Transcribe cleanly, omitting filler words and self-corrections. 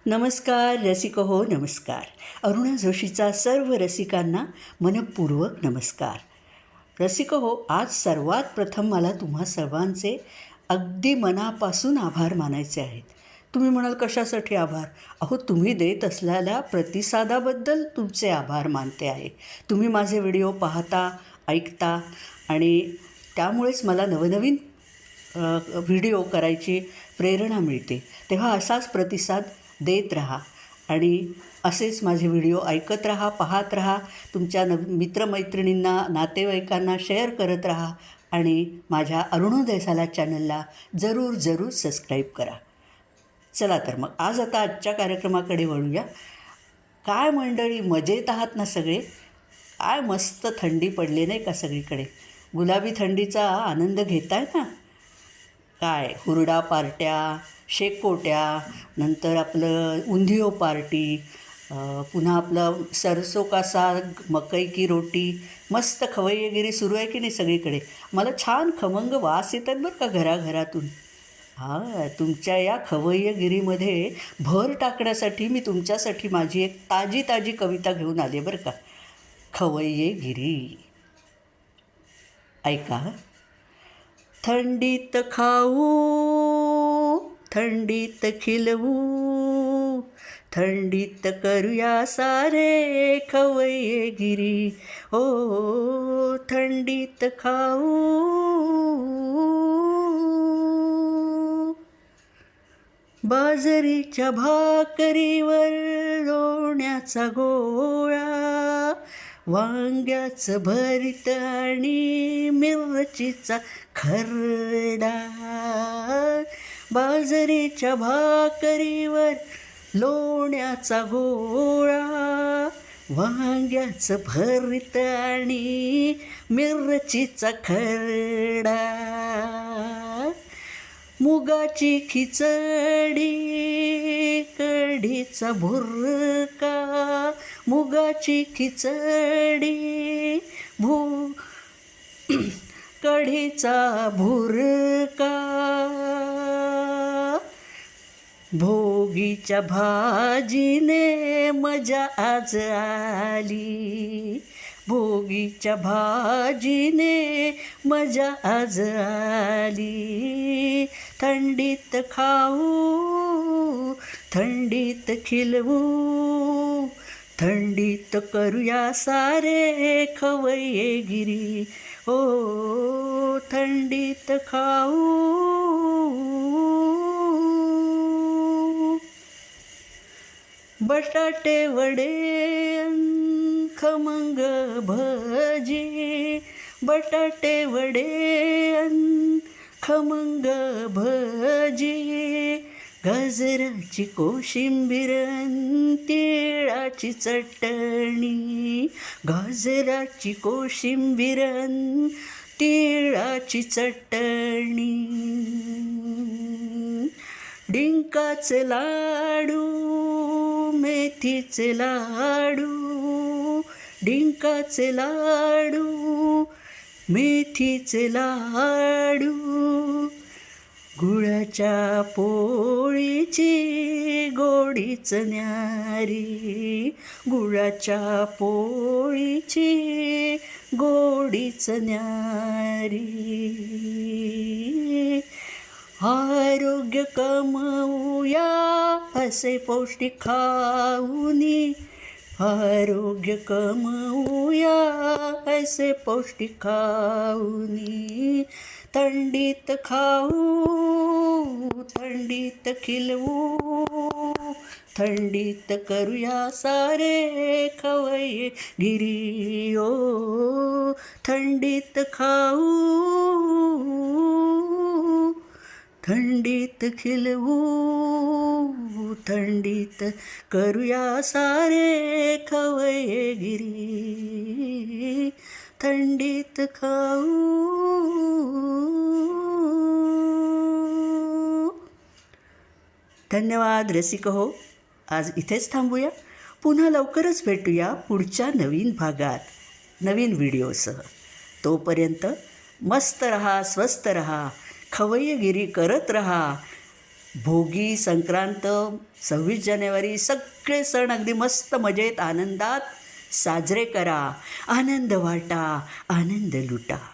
नमस्कार रसिक हो नमस्कार. अरुणा जोशीचा सर्व रसिकांना मनपूर्वक नमस्कार. रसिक हो, आज सर्वात प्रथम मला तुम्हा सर्वांचे अगदी मनापासून आभार मानायचे आहेत. तुम्ही म्हणाल कशासाठी आभार? अहो, तुम्ही देत असलेल्या प्रतिसादाबद्दल तुमचे आभार मानते आहे. तुम्ही माझे व्हिडिओ पाहता, ऐकता आणि त्यामुळेच मला नवनवीन व्हिडिओ करायची प्रेरणा मिळते. तेव्हा असाच प्रतिसाद देत राहा आणि असेच माझे व्हिडिओ ऐकत राहा, पाहत राहा. तुमच्या मित्रमैत्रिणींना, नातेवाईकांना शेअर करत राहा आणि माझ्या अरुणोदय साला चॅनलला जरूर सबस्क्राईब करा. चला तर मग आजच्या कार्यक्रमाकडे वळूया. काय मंडळी, मजेत आहात ना सगळे? काय मस्त थंडी पडली नाही का सगळीकडे? गुलाबी थंडीचा आनंद घेताय ना? काय हुरडा पार्ट्या, शेकोट्या, नंतर आपलं उंधियो पार्टी, पुन्हा आपलं सरसो का साग, मकई की रोटी, मस्त खवय्यगिरी सुरू आहे की नाही सगळीकडे? मला छान खमंग वास येतात बरं का घराघरातून. हां, तुमच्या या खवय्यगिरीमध्ये भर टाकण्यासाठी मी तुमच्यासाठी माझी एक ताजी ताजी कविता घेऊन आली बरं का. खवय्यगिरी ऐका. थंडीत खाऊ, थंडीत खिलवू, थंडीत करूया सारे खवय्यगिरी. हो, थंडीत खाऊ. बाजरीच्या भाकरीवर लोण्याचा गोळा, वांग्याचं भरीत आणि मिरचीचा खरडा. बाजरीच्या भाकरीवर लोण्याचा गोळा, वांग्याचं भरीत आणि मिरचीचा खरडा. मुगाची खिचडी, कढीचा भुर्का, मुगाची खिचडी, कढीचा भुर्का. भोगीच्या भाजीने मजा आज आली, भोगीच्या भाजीने मजा आज आली. थंडीत खाऊ, थंडीत खिलवू, थंडीत करूया सारे खवय्यगिरी. ओ, थंडीत खाऊ. बटाटे वडे, खमंग भजी, बटाटे वडे, खमंग भजी. गाजराची कोशिंबीर, तिळाची चटणी, गाजराची कोशिंबीर, तिळाची चटणी. डिंकाचे लाडू, मेथीचे लाडू, डिंकाचे लाडू, मेथीचे लाडू. गुळाच्या पोळीची गोडीच न्यारी, गुळाच्या पोळीची गोडीच न्यारी. आरोग्य कमवूया असे पौष्टिक खाऊनी, आरोग्य कमवूया असे पौष्टिक खाऊनी. थंडीत खाऊ, थंडीत खिलवू, थंडीत करूया सारे खवय्यगिरी. ओ, थंडीत खाऊ, थंडीत खिलवू, थंडीत करूया सारे खवय्यगिरी. थंडीत खाऊ. धन्यवाद रसिक हो. आज इथेच थांबूया. पुन्हा लवकरच भेटूया पुढच्या नवीन भागात नवीन व्हिडिओसह. तोपर्यंत मस्त रहा, स्वस्त रहा, खवय्यगिरी करत रहा. भोगी, संक्रांत, 26 जानेवारी सगळे सण अगदी मस्त मजेत आनंदात साजरे करा. आनंद वाटा, आनंद लुटा.